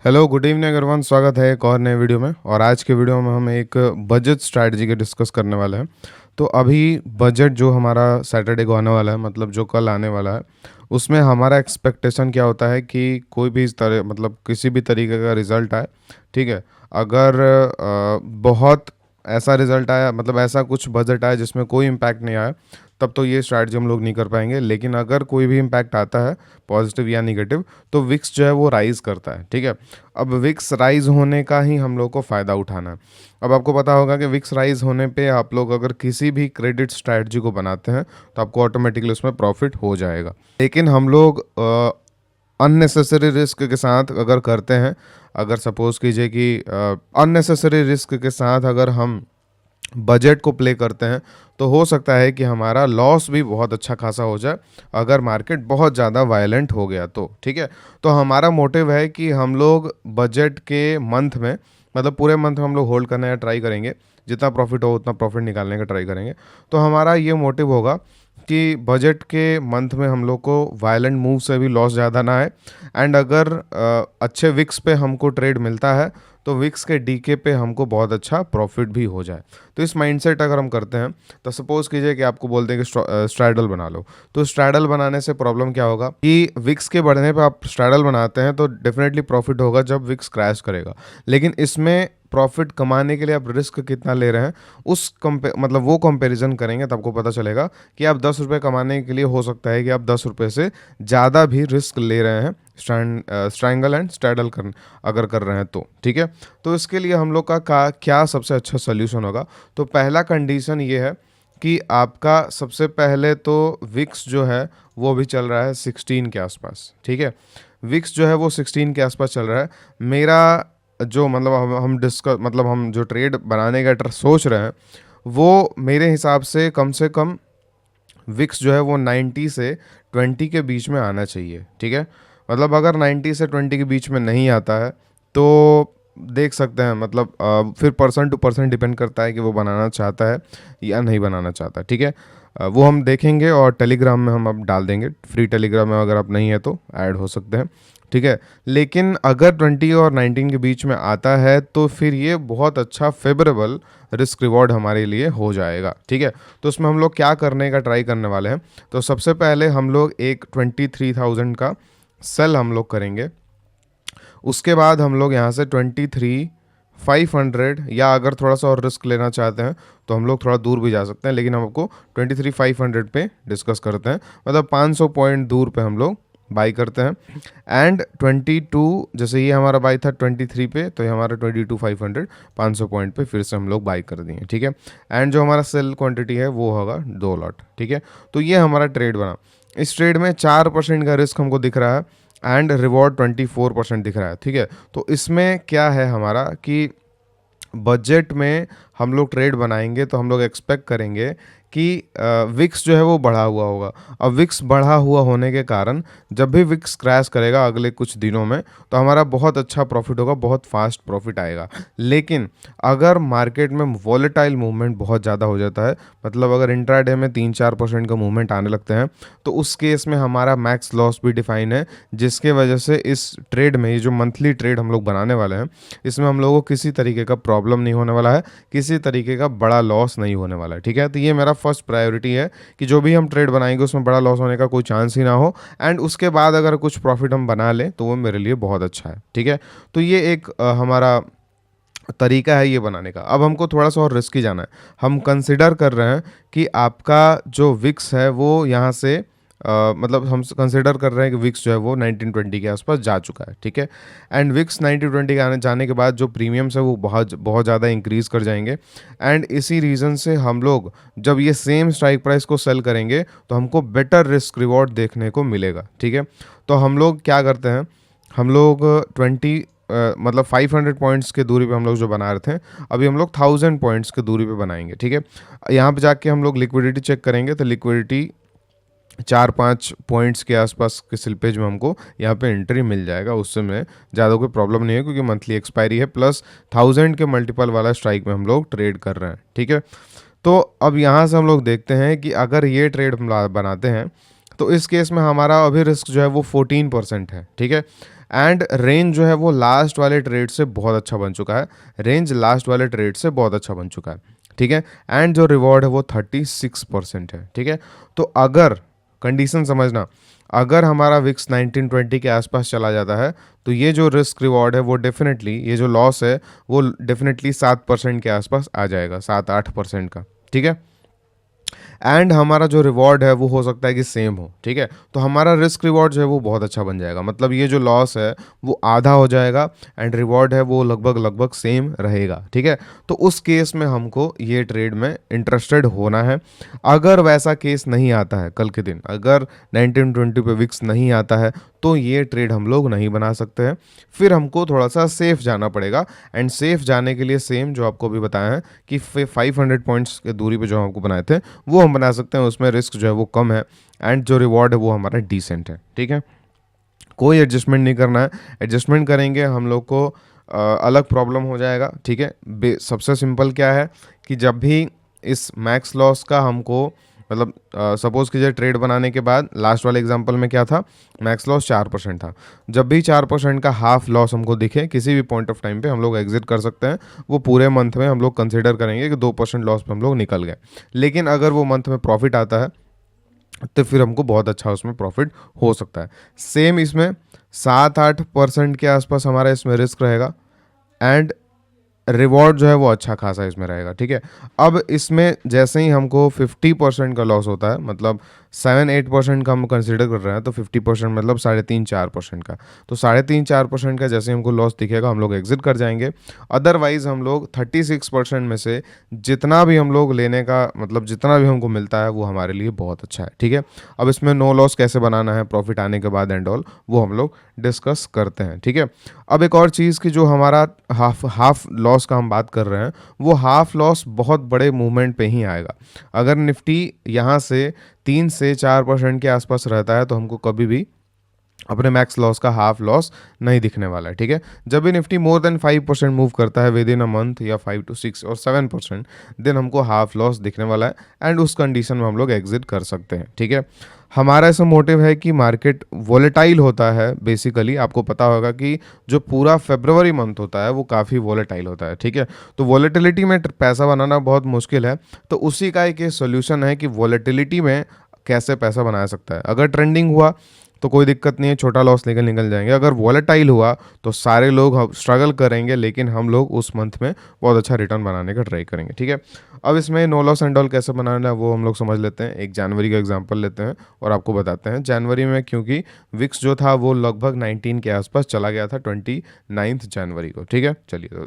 Hello good evening everyone. स्वागत है एक और नए वीडियो में। और आज के वीडियो में हम एक बजट स्ट्रैटेजी के डिस्कस करने वाले हैं। तो अभी बजट जो हमारा सैटरडे को आने वाला है, मतलब जो कल आने वाला है, उसमें हमारा एक्सपेक्टेशन क्या होता है कि कोई भी इस तरह मतलब किसी भी तरीके का रिजल्ट आए। ठीक है। अगर बहुत ऐसा रिजल्ट आया, मतलब ऐसा कुछ बजट आया जिसमें कोई इम्पैक्ट नहीं आया, तब तो ये स्ट्रैटेजी हम लोग नहीं कर पाएंगे। लेकिन अगर कोई भी इम्पैक्ट आता है, पॉजिटिव या निगेटिव, तो विक्स जो है वो राइज करता है। ठीक है। अब विक्स राइज होने का ही हम लोग को फ़ायदा उठाना है। अब आपको पता होगा कि विक्स राइज होने पे आप लोग अगर किसी भी क्रेडिट स्ट्रैटेजी को बनाते हैं तो आपको ऑटोमेटिकली उसमें प्रॉफिट हो जाएगा। लेकिन हम लोग अननेसेसरी रिस्क के साथ अगर करते हैं, अगर सपोज कीजिए कि अननेसेसरी रिस्क के साथ अगर हम बजट को प्ले करते हैं, तो हो सकता है कि हमारा लॉस भी बहुत अच्छा खासा हो जाए अगर मार्केट बहुत ज़्यादा वायलेंट हो गया तो। ठीक है। तो हमारा मोटिव है कि हम लोग बजट के मंथ में, मतलब पूरे मंथ में हम लोग होल्ड करने का ट्राई करेंगे। जितना प्रॉफिट हो उतना प्रॉफिट निकालने का ट्राई करेंगे। तो हमारा ये मोटिव होगा कि बजट के मंथ में हम लोग को वायलेंट मूव से भी लॉस ज़्यादा ना आए। एंड अगर अच्छे विक्स पे हमको ट्रेड मिलता है तो विक्स के डीके पे हमको बहुत अच्छा प्रॉफिट भी हो जाए। तो इस माइंडसेट अगर हम करते हैं, तो सपोज कीजिए कि आपको बोलते हैं कि स्ट्रैडल बना लो। तो स्ट्रैडल बनाने से प्रॉब्लम क्या होगा कि विक्स के बढ़ने पे आप स्ट्रैडल बनाते हैं तो डेफिनेटली प्रॉफिट होगा जब विक्स क्रैश करेगा। लेकिन इसमें प्रॉफिट कमाने के लिए आप रिस्क कितना ले रहे हैं, मतलब वो कंपैरिजन करेंगे तब आपको पता चलेगा कि आप 10 रुपये कमाने के लिए हो सकता है कि आप 10 रुपये से ज़्यादा भी रिस्क ले रहे हैं स्ट्रैंगल एंड स्ट्रैडल अगर कर रहे हैं तो। ठीक है। तो इसके लिए हम लोग का क्या सबसे अच्छा सोल्यूशन होगा। तो पहला कंडीशन ये है कि आपका सबसे पहले तो विक्स जो है वो भी चल रहा है 16 के आसपास। ठीक है। विक्स जो है वो 16 के आसपास चल रहा है। मेरा जो मतलब हम डिस्कस मतलब हम जो ट्रेड बनाने का सोच रहे हैं, वो मेरे हिसाब से कम विक्स जो है वो 90 से 20 के बीच में आना चाहिए। ठीक है। मतलब अगर 90 से 20 के बीच में नहीं आता है तो देख सकते हैं, मतलब फिर पर्सन टू पर्सन डिपेंड करता है कि वो बनाना चाहता है या नहीं बनाना चाहता। ठीक है। वो हम देखेंगे और टेलीग्राम में हम अब डाल देंगे। फ्री टेलीग्राम में अगर आप नहीं है तो ऐड हो सकते हैं। ठीक है। लेकिन अगर 20 और 19 के बीच में आता है तो फिर ये बहुत अच्छा फेवरेबल रिस्क रिवॉर्ड हमारे लिए हो जाएगा। ठीक है। तो उसमें हम लोग क्या करने का ट्राई करने वाले हैं, तो सबसे पहले हम लोग एक 23,000 का सेल हम लोग करेंगे। उसके बाद हम लोग यहाँ से 23,500, या अगर थोड़ा सा और रिस्क लेना चाहते हैं तो हम लोग थोड़ा दूर भी जा सकते हैं, लेकिन हम आपको 23,500 पे डिस्कस करते हैं। मतलब 500 पॉइंट दूर पे हम लोग बाई करते हैं। एंड 22, जैसे ये हमारा बाई था 23 पे, तो ये हमारा 22,500 500 पॉइंट पे फिर से हम लोग बाई कर दिए। ठीक है। एंड जो हमारा सेल क्वांटिटी है वो होगा 2 लॉट। ठीक है। तो ये हमारा ट्रेड बना। इस ट्रेड में 4% का रिस्क हमको दिख रहा है एंड रिवॉर्ड 24% दिख रहा है। ठीक है। तो इसमें क्या है हमारा कि बजट में हम लोग ट्रेड बनाएंगे तो हम लोग एक्सपेक्ट करेंगे कि विक्स जो है वो बढ़ा हुआ होगा। अब विक्स बढ़ा हुआ होने के कारण जब भी विक्स क्रैश करेगा अगले कुछ दिनों में, तो हमारा बहुत अच्छा प्रॉफिट होगा, बहुत फास्ट प्रॉफिट आएगा। लेकिन अगर मार्केट में वॉलेटाइल मूवमेंट बहुत ज़्यादा हो जाता है, मतलब अगर इंट्राडे में 3-4% का मूवमेंट आने लगते हैं, तो उस केस में हमारा मैक्स लॉस भी डिफाइन है, जिसके वजह से इस ट्रेड में, ये जो मंथली ट्रेड हम लोग बनाने वाले हैं, इसमें हम लोगों को किसी तरीके का प्रॉब्लम नहीं होने वाला है, किसी तरीके का बड़ा लॉस नहीं होने वाला है। ठीक है। तो ये मेरा फर्स्ट प्रायोरिटी है कि जो भी हम ट्रेड बनाएंगे उसमें बड़ा लॉस होने का कोई चांस ही ना हो। एंड उसके बाद अगर कुछ प्रॉफिट हम बना लें तो वो मेरे लिए बहुत अच्छा है। ठीक है। तो ये एक हमारा तरीका है ये बनाने का। अब हमको थोड़ा सा और रिस्की जाना है। हम कंसिडर कर रहे हैं कि आपका जो विक्स है वो यहाँ से मतलब हम कंसिडर कर रहे हैं कि विक्स जो है वो 1920 के आसपास जा चुका है। ठीक है। एंड विक्स 1920 के आने जाने के बाद जो प्रीमियम्स है वो बहुत बहुत ज़्यादा इंक्रीज़ कर जाएंगे। एंड इसी रीज़न से हम लोग जब ये सेम स्ट्राइक प्राइस को सेल करेंगे तो हमको बेटर रिस्क रिवॉर्ड देखने को मिलेगा। ठीक है। तो हम लोग क्या करते हैं, हम लोग 20 मतलब 500 पॉइंट्स के दूरी पे हम लोग जो बना रहे थे, अभी हम लोग 1000 पॉइंट्स के दूरी पे बनाएंगे। ठीक है। यहाँ पे जाके हम लोग लिक्विडिटी चेक करेंगे तो लिक्विडिटी 4-5 पॉइंट्स के आसपास के स्लिपेज में हमको यहाँ पे एंट्री मिल जाएगा। उससे में ज़्यादा कोई प्रॉब्लम नहीं है क्योंकि मंथली एक्सपायरी है, प्लस 1000 के मल्टीपल वाला स्ट्राइक में हम लोग ट्रेड कर रहे हैं। ठीक है। तो अब यहाँ से हम लोग देखते हैं कि अगर ये ट्रेड हम बनाते हैं तो इस केस में हमारा अभी रिस्क जो है वो 14% है, ठीक है। एंड रेंज जो है वो लास्ट वाले ट्रेड से बहुत अच्छा बन चुका है, रेंज लास्ट वाले ट्रेड से बहुत अच्छा बन चुका है, ठीक है। एंड जो रिवॉर्ड है वो 36% है, ठीक है। तो अगर कंडीशन समझना, अगर हमारा विक्स 1920 के आसपास चला जाता है तो ये जो रिस्क रिवॉर्ड है वो डेफिनेटली, ये जो लॉस है वो डेफिनेटली 7% के आसपास आ जाएगा, 7-8% का, ठीक है। एंड हमारा जो रिवॉर्ड है वो हो सकता है कि सेम हो, ठीक है। तो हमारा रिस्क रिवॉर्ड जो है वो बहुत अच्छा बन जाएगा, मतलब ये जो लॉस है वो आधा हो जाएगा एंड रिवॉर्ड है वो लगभग लगभग सेम रहेगा, ठीक है। तो उस केस में हमको ये ट्रेड में इंटरेस्टेड होना है। अगर वैसा केस नहीं आता है कल के दिन, अगर 1920 पे विक्स नहीं आता है तो ये ट्रेड हम लोग नहीं बना सकते हैं, फिर हमको थोड़ा सा सेफ जाना पड़ेगा। एंड सेफ जाने के लिए सेम जो आपको भी बताया है कि 500 पॉइंट्स की दूरी पे जो हम आपको बनाए थे वो हम बना सकते हैं, उसमें रिस्क जो है वो कम है एंड जो रिवॉर्ड है वो हमारा डिसेंट है, ठीक है। कोई एडजस्टमेंट नहीं करना है, एडजस्टमेंट करेंगे हम लोग को अलग प्रॉब्लम हो जाएगा, ठीक है। सबसे सिंपल क्या है कि जब भी इस मैक्स लॉस का हमको, मतलब सपोज कीजिए ट्रेड बनाने के बाद लास्ट वाले एग्जांपल में क्या था, मैक्स लॉस 4% था, जब भी 4% का हाफ लॉस हमको दिखे किसी भी पॉइंट ऑफ टाइम पे हम लोग एग्जिट कर सकते हैं। वो पूरे मंथ में हम लोग कंसिडर करेंगे कि 2% लॉस पे हम लोग निकल गए। लेकिन अगर वो मंथ में प्रॉफिट आता है तो फिर हमको बहुत अच्छा उसमें प्रॉफिट हो सकता है। सेम इसमें 7-8% के आसपास हमारा इसमें रिस्क रहेगा एंड रिवॉर्ड जो है वो अच्छा खासा इसमें रहेगा, ठीक है। अब इसमें जैसे ही हमको 50% का लॉस होता है, मतलब 7-8% का हम कंसिडर कर रहे हैं, तो 50% मतलब 3.5-4% का, तो 3.5-4% का जैसे ही हमको लॉस दिखेगा हम लोग एग्जिट कर जाएंगे। अदरवाइज हम लोग 36% में से जितना भी हम लोग लेने का, मतलब जितना भी हमको मिलता है वो हमारे लिए बहुत अच्छा है, ठीक है। अब इसमें नो लॉस कैसे बनाना है प्रॉफिट आने के बाद एंड ऑल, वो हम लोग डिस्कस करते हैं, ठीक है। अब एक और चीज़ की, जो हमारा हाफ लॉस का हम बात कर रहे हैं, वो हाफ लॉस बहुत बड़े मूवमेंट पे ही आएगा। अगर निफ्टी यहाँ से 3 से 4% के आसपास रहता है तो हमको कभी भी अपने मैक्स लॉस का हाफ लॉस नहीं दिखने वाला है, ठीक है। जब भी निफ्टी मोर देन 5% मूव करता है विद इन अ मंथ, या 5 to 6 और 7%, देन हमको हाफ लॉस दिखने वाला है एंड उस कंडीशन में हम लोग एग्जिट कर सकते हैं, ठीक है। हमारा ऐसा मोटिव है कि मार्केट वोलेटाइल होता है, बेसिकली आपको पता होगा कि जो पूरा फरवरी मंथ होता है वो काफ़ी वोलेटाइल होता है, ठीक है। तो वोलेटिलिटी में पैसा बनाना बहुत मुश्किल है, तो उसी का एक सोल्यूशन है कि वोलेटिलिटी में कैसे पैसा बनाया सकता है। अगर ट्रेंडिंग हुआ तो कोई दिक्कत नहीं है, छोटा लॉस लेकर निकल जाएंगे। अगर वॉलेटाइल हुआ तो सारे लोग स्ट्रगल करेंगे, लेकिन हम लोग उस मंथ में बहुत अच्छा रिटर्न बनाने का ट्राई करेंगे, ठीक है। अब इसमें नो लॉस एंड ऑल कैसे बनाना है वो हम लोग समझ लेते हैं। एक जनवरी का एग्जांपल लेते हैं और आपको बताते हैं। जनवरी में क्योंकि विक्स जो था वो लगभग 19 के आसपास चला गया था 29 जनवरी को, ठीक है। चलिए,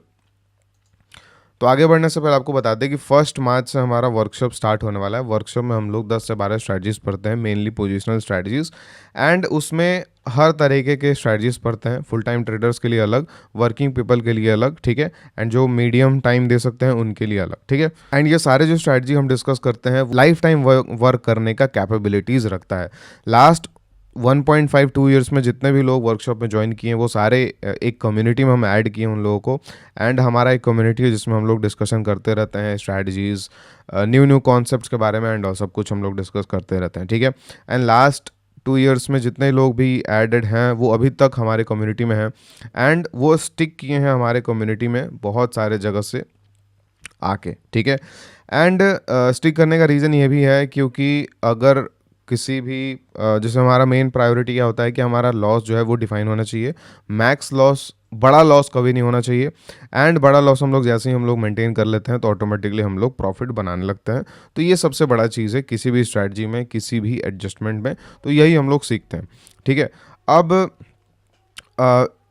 तो आगे बढ़ने से पहले आपको बता दें कि 1 मार्च से हमारा वर्कशॉप स्टार्ट होने वाला है। वर्कशॉप में हम लोग 10 से 12 स्ट्रैटेजीज पढ़ते हैं, मेनली पोजिशनल स्ट्रैटेजीज, एंड उसमें हर तरीके के स्ट्रैटेजीज पढ़ते हैं। फुल टाइम ट्रेडर्स के लिए अलग, वर्किंग पीपल के लिए अलग, ठीक है, एंड जो मीडियम टाइम दे सकते हैं उनके लिए अलग, ठीक है। एंड ये सारे जो स्ट्रैटेजी हम डिस्कस करते हैं लाइफ टाइम वर्क करने का कैपेबिलिटीज़ रखता है। लास्ट 1.5-2 ईयर्स में जितने भी लोग वर्कशॉप में ज्वाइन किए हैं वो सारे एक कम्युनिटी में हम ऐड किए उन लोगों को, एंड हमारा एक कम्युनिटी है जिसमें हम लोग डिस्कशन करते रहते हैं स्ट्रैटेजीज, न्यू कॉन्सेप्ट्स के बारे में एंड सब कुछ हम लोग डिस्कस करते रहते हैं, ठीक है। एंड लास्ट 2 ईयर्स में जितने लोग भी एडेड हैं वो अभी तक हमारे कम्युनिटी में हैं एंड वो स्टिक किए हैं हमारे कम्युनिटी में बहुत सारे जगह से आके, ठीक है। एंड स्टिक करने का रीज़न ये भी है क्योंकि अगर किसी भी जैसे हमारा मेन प्रायोरिटी क्या होता है कि हमारा लॉस जो है वो डिफाइन होना चाहिए। मैक्स लॉस, बड़ा लॉस कभी नहीं होना चाहिए, एंड बड़ा लॉस हम लोग जैसे ही हम लोग मेंटेन कर लेते हैं तो ऑटोमेटिकली हम लोग प्रॉफिट बनाने लगते हैं। तो ये सबसे बड़ा चीज़ है किसी भी स्ट्रैटेजी में, किसी भी एडजस्टमेंट में, तो यही हम लोग सीखते हैं, ठीक है। अब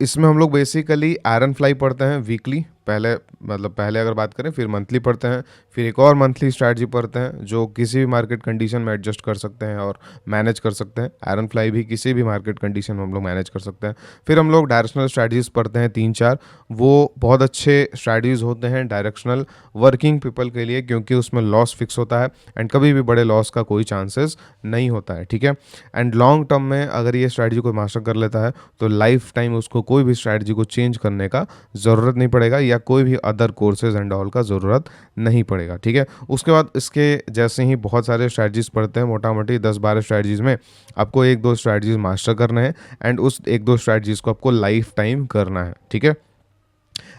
इसमें हम लोग बेसिकली आयरन फ्लाई पढ़ते हैं वीकली, पहले अगर बात करें, फिर मंथली पढ़ते हैं, फिर एक और मंथली स्ट्रैटेजी पढ़ते हैं जो किसी भी मार्केट कंडीशन में एडजस्ट कर सकते हैं और मैनेज कर सकते हैं। आयरन फ्लाई भी किसी भी मार्केट कंडीशन में हम लोग मैनेज कर सकते हैं। फिर हम लोग डायरेक्शनल स्ट्रैटेजीज पढ़ते हैं 3-4, वो बहुत अच्छे स्ट्रैटेजीज होते हैं डायरेक्शनल वर्किंग पीपल के लिए, क्योंकि उसमें लॉस फिक्स होता है एंड कभी भी बड़े लॉस का कोई चांसेस नहीं होता है, ठीक है। एंड लॉन्ग टर्म में अगर ये स्ट्रैटेजी कोई मास्टर कर लेता है तो लाइफ टाइम उसको कोई भी स्ट्रैटेजी को चेंज करने का ज़रूरत नहीं पड़ेगा, या या कोई भी अदर कोर्सेज एंड ऑल का ज़रूरत नहीं पड़ेगा, ठीक है। उसके बाद इसके जैसे ही बहुत सारे स्ट्रैटेजीज पढ़ते हैं, मोटा मोटी 10-12 स्ट्रैटेजीज में आपको 1-2 स्ट्रैटेजीज मास्टर करने हैं एंड उस 1-2 स्ट्रैटेजीज को आपको लाइफ टाइम करना है, ठीक है।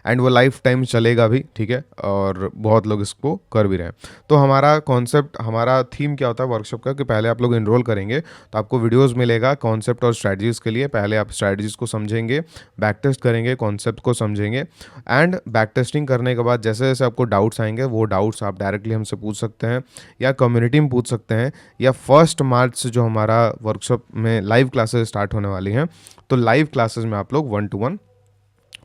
एंड वो लाइफ टाइम चलेगा भी, ठीक है, और बहुत लोग इसको कर भी रहे हैं। तो हमारा कॉन्सेप्ट, हमारा थीम क्या होता है वर्कशॉप का कि पहले आप लोग इनरोल करेंगे तो आपको वीडियोस मिलेगा कॉन्सेप्ट और स्ट्रैटेजीज़ के लिए। पहले आप स्ट्रैटेजीज़ को समझेंगे, बैक टेस्ट करेंगे, कॉन्सेप्ट को समझेंगे एंड बैक टेस्टिंग करने के बाद जैसे जैसे आपको डाउट्स आएंगे वो डाउट्स आप डायरेक्टली हमसे पूछ सकते हैं या कम्युनिटी में पूछ सकते हैं, या 1 मार्च से जो हमारा वर्कशॉप में लाइव क्लासेस स्टार्ट होने वाली हैं तो लाइव क्लासेस में आप लोग 1-to-1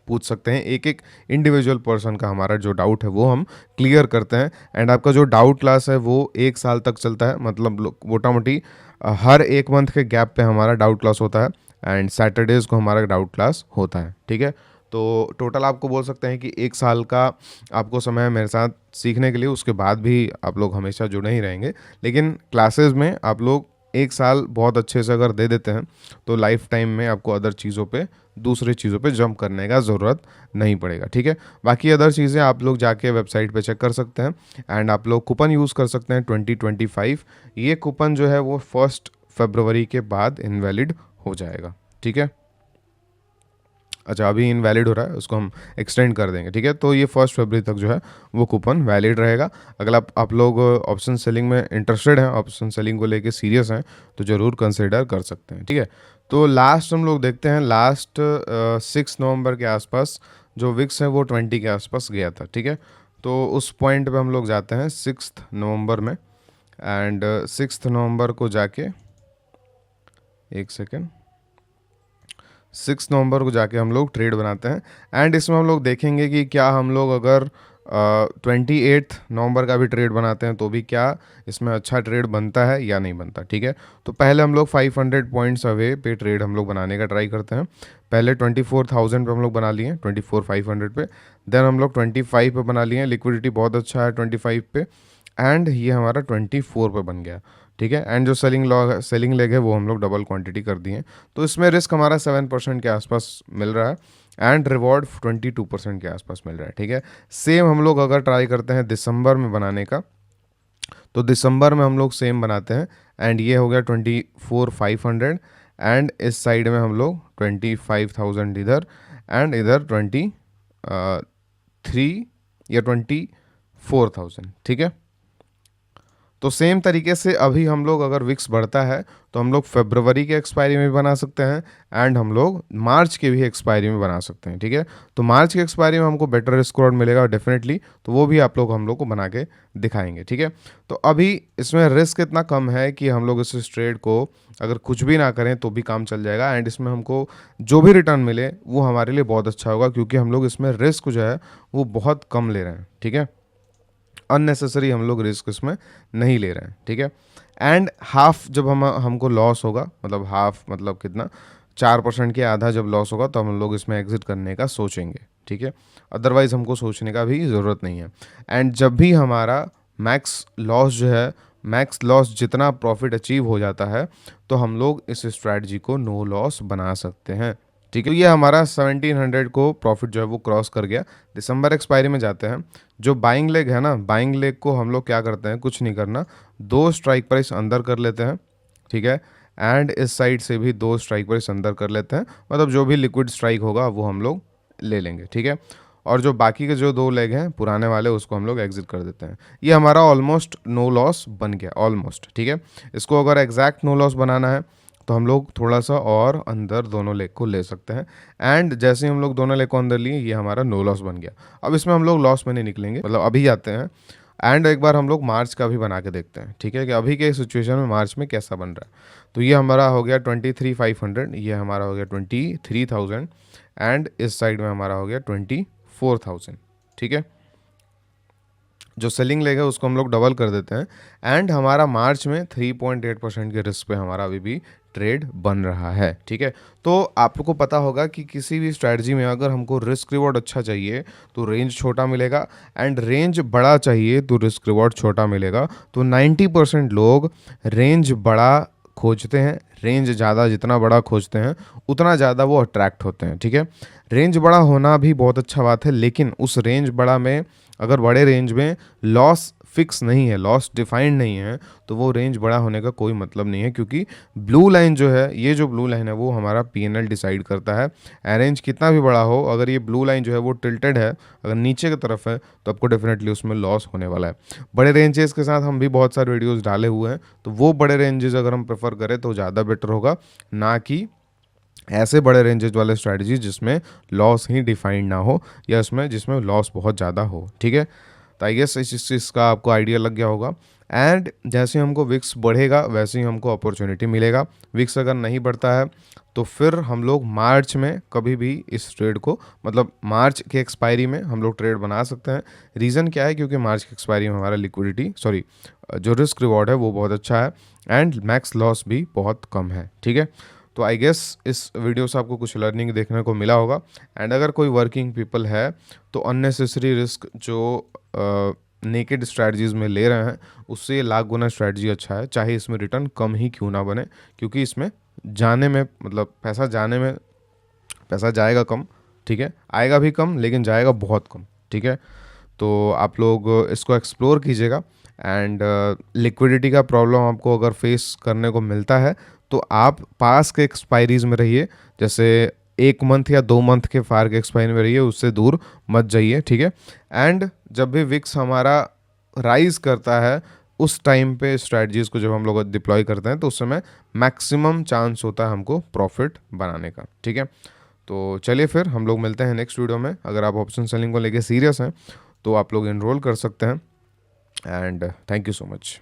पूछ सकते हैं। एक एक इंडिविजुअल पर्सन का हमारा जो डाउट है वो हम क्लियर करते हैं एंड आपका जो डाउट क्लास है वो 1 साल तक चलता है, मतलब मोटा मोटी हर 1 मंथ के गैप पे हमारा डाउट क्लास होता है एंड सैटरडेज़ को हमारा डाउट क्लास होता है, ठीक है। तो टोटल आपको बोल सकते हैं कि 1 साल का आपको समय है मेरे साथ सीखने के लिए। उसके बाद भी आप लोग हमेशा जुड़े ही रहेंगे, लेकिन क्लासेस में आप लोग 1 साल बहुत अच्छे से अगर दे देते हैं तो लाइफ टाइम में आपको अदर चीज़ों पे, दूसरी चीज़ों पे जंप करने का ज़रूरत नहीं पड़ेगा, ठीक है। बाकी अदर चीज़ें आप लोग जाके वेबसाइट पे चेक कर सकते हैं एंड आप लोग कूपन यूज़ कर सकते हैं 2025। ये कूपन जो है वो 1 फरवरी के बाद इनवैलिड हो जाएगा, ठीक है। अच्छा, अभी इनवैलिड हो रहा है, उसको हम एक्सटेंड कर देंगे, ठीक है। तो ये 1 फरवरी तक जो है वो कूपन वैलिड रहेगा। अगर आप लोग ऑप्शन सेलिंग में इंटरेस्टेड हैं, ऑप्शन सेलिंग को लेके सीरियस हैं तो ज़रूर कंसिडर कर सकते हैं, ठीक है। तो लास्ट हम लोग देखते हैं, लास्ट 6 नवंबर के आसपास जो विक्स है वो 20 के आसपास गया था, ठीक है। तो उस पॉइंट पे हम लोग जाते हैं 6 नवंबर में एंड 6 नवंबर को जाके, एक सेकेंड, 6 नवंबर को जाके हम लोग ट्रेड बनाते हैं एंड इसमें हम लोग देखेंगे कि क्या हम लोग अगर 28 नवंबर का भी ट्रेड बनाते हैं तो भी क्या इसमें अच्छा ट्रेड बनता है या नहीं बनता, ठीक है। तो पहले हम लोग 500 पॉइंट्स अवे पे ट्रेड हम लोग बनाने का ट्राई करते हैं। पहले 24,000 पे हम लोग बना लिए, 24,500 पे, देन हम लोग 25 पे बना लिए, लिक्विडिटी बहुत अच्छा है 25 पे एंड ये हमारा 24 पे बन गया, ठीक है। एंड जो सेलिंग लेग है वो हम लोग डबल क्वांटिटी कर दिए। तो इसमें रिस्क हमारा 7% के आसपास मिल रहा है एंड रिवॉर्ड 22% के आसपास मिल रहा है, ठीक है। सेम हम लोग अगर ट्राई करते हैं दिसंबर में बनाने का तो दिसंबर में हम लोग सेम बनाते हैं एंड ये हो गया 24,500 एंड इस साइड में हम लोग 25,000 इधर एंड इधर 23 या 24,000, ठीक है। तो सेम तरीके से अभी हम लोग अगर विक्स बढ़ता है तो हम लोग फरवरी के एक्सपायरी में भी बना सकते हैं एंड हम लोग मार्च के भी एक्सपायरी में बना सकते हैं, ठीक है। तो मार्च के एक्सपायरी में हमको बेटर रिस्क रिवॉर्ड मिलेगा डेफिनेटली, तो वो भी आप लोग हम लोग को बना के दिखाएंगे, ठीक है। तो अभी इसमें रिस्क इतना कम है कि हम लोग इस ट्रेड को अगर कुछ भी ना करें तो भी काम चल जाएगा एंड इसमें हमको जो भी रिटर्न मिले वो हमारे लिए बहुत अच्छा होगा, क्योंकि हम लोग इसमें रिस्क जो है वो बहुत कम ले रहे हैं, ठीक है। अननेसेसरी हम लोग रिस्क इसमें नहीं ले रहे हैं, ठीक है। एंड हाफ जब हमको लॉस होगा, मतलब हाफ मतलब कितना, 4% के आधा जब लॉस होगा तो हम लोग इसमें एग्जिट करने का सोचेंगे, ठीक है। अदरवाइज हमको सोचने का भी ज़रूरत नहीं है। एंड जब भी हमारा मैक्स लॉस जो है, मैक्स लॉस जितना प्रॉफिट अचीव हो जाता है तो हम लोग इस स्ट्रैटेजी को नो लॉस बना सकते हैं, ठीक है। ये हमारा 1700 को प्रॉफिट जो है वो क्रॉस कर गया। दिसंबर एक्सपायरी में जाते हैं, जो बाइंग लेग है ना, बाइंग लेग को हम लोग क्या करते हैं, कुछ नहीं करना, 2 स्ट्राइक प्राइस अंदर कर लेते हैं, ठीक है। एंड इस साइड से भी 2 स्ट्राइक प्राइस अंदर कर लेते हैं, मतलब जो भी लिक्विड स्ट्राइक होगा वो हम लोग ले लेंगे, ठीक है। और जो बाकी के जो 2 लेग हैं पुराने वाले उसको हम लोग एग्जिट कर देते हैं। ये हमारा ऑलमोस्ट नो लॉस बन गया, ऑलमोस्ट, ठीक है। इसको अगर एग्जैक्ट नो लॉस बनाना है तो हम लोग थोड़ा सा और अंदर दोनों लेग को ले सकते हैं एंड जैसे ही हम लोग दोनों लेग को अंदर लिए ये हमारा नो लॉस बन गया। अब इसमें हम लोग लॉस में नहीं निकलेंगे, मतलब अभी जाते हैं एंड एक बार हम लोग मार्च का भी बना के देखते हैं, ठीक है, कि अभी के सिचुएशन में मार्च में कैसा बन रहा है। तो ये हमारा हो गया 23,500, ये हमारा हो गया 23,000 एंड इस साइड में हमारा हो गया 24,000, ठीक है। जो सेलिंग लेग है उसको हम लोग डबल कर देते हैं एंड हमारा मार्च में 3.8% के रिस्क पे हमारा अभी भी ट्रेड बन रहा है, ठीक है। तो आप लोग को पता होगा कि किसी भी स्ट्रैटेजी में अगर हमको रिस्क रिवॉर्ड अच्छा चाहिए तो रेंज छोटा मिलेगा एंड रेंज बड़ा चाहिए तो रिस्क रिवॉर्ड छोटा मिलेगा। तो 90% लोग रेंज बड़ा खोजते हैं, रेंज ज़्यादा जितना बड़ा खोजते हैं उतना ज़्यादा वो अट्रैक्ट होते हैं, ठीक है। रेंज बड़ा होना भी बहुत अच्छा बात है, लेकिन उस रेंज बड़ा में अगर बड़े रेंज में लॉस फिक्स नहीं है, लॉस डिफाइंड नहीं है, तो वो रेंज बड़ा होने का कोई मतलब नहीं है, क्योंकि ब्लू लाइन जो है, ये जो ब्लू लाइन है वो हमारा पीएनएल डिसाइड करता है। रेंज कितना भी बड़ा हो, अगर ये ब्लू लाइन जो है वो टिल्टेड है, अगर नीचे की तरफ है, तो आपको डेफिनेटली उसमें लॉस होने वाला है। बड़े रेंजेस के साथ हम भी बहुत सारे वीडियोस डाले हुए हैं, तो वो बड़े रेंजेस अगर हम प्रेफर करें तो ज़्यादा बेटर होगा, ना कि ऐसे बड़े रेंजेस वाले स्ट्रैटेजी जिसमें लॉस ही डिफाइंड ना हो, या इसमें जिसमें लॉस बहुत ज़्यादा हो, ठीक है। तो आई गेस इस चीज़ का आपको आइडिया लग गया होगा। एंड जैसे हमको विक्स बढ़ेगा वैसे ही हमको अपॉर्चुनिटी मिलेगा। विक्स अगर नहीं बढ़ता है तो फिर हम लोग मार्च में कभी भी इस ट्रेड को, मतलब मार्च के एक्सपायरी में हम लोग ट्रेड बना सकते हैं। रीज़न क्या है? क्योंकि मार्च की एक्सपायरी में हमारा लिक्विडिटी जो रिस्क रिवॉर्ड है वो बहुत अच्छा है, एंड मैक्स लॉस भी बहुत कम है, ठीक है। तो आई गेस इस वीडियो से आपको कुछ लर्निंग देखने को मिला होगा। एंड अगर कोई वर्किंग पीपल है तो अननेसेसरी रिस्क जो नेकेड स्ट्रैटेजीज में ले रहे हैं, उससे ये लाख गुना स्ट्रैटेजी अच्छा है, चाहे इसमें रिटर्न कम ही क्यों ना बने, क्योंकि इसमें जाने में, मतलब पैसा जाने में, पैसा जाएगा कम, ठीक है, आएगा भी कम लेकिन जाएगा बहुत कम, ठीक है। तो आप लोग इसको एक्सप्लोर कीजिएगा। एंड लिक्विडिटी का प्रॉब्लम आपको अगर फेस करने को मिलता है तो आप पास के एक्सपायरीज में रहिए, जैसे 1 मंथ या 2 मंथ के फार के एक्सपायरी में रहिए, उससे दूर मत जाइए, ठीक है। एंड जब भी विक्स हमारा राइज करता है उस टाइम पे स्ट्रैटेजीज को जब हम लोग डिप्लॉय करते हैं तो उस समय मैक्सिमम चांस होता है हमको प्रॉफिट बनाने का, ठीक है। तो चलिए फिर हम लोग मिलते हैं नेक्स्ट वीडियो में। अगर आप ऑप्शन सेलिंग को लेके सीरियस हैं तो आप लोग इनरोल कर सकते हैं। And thank you so much.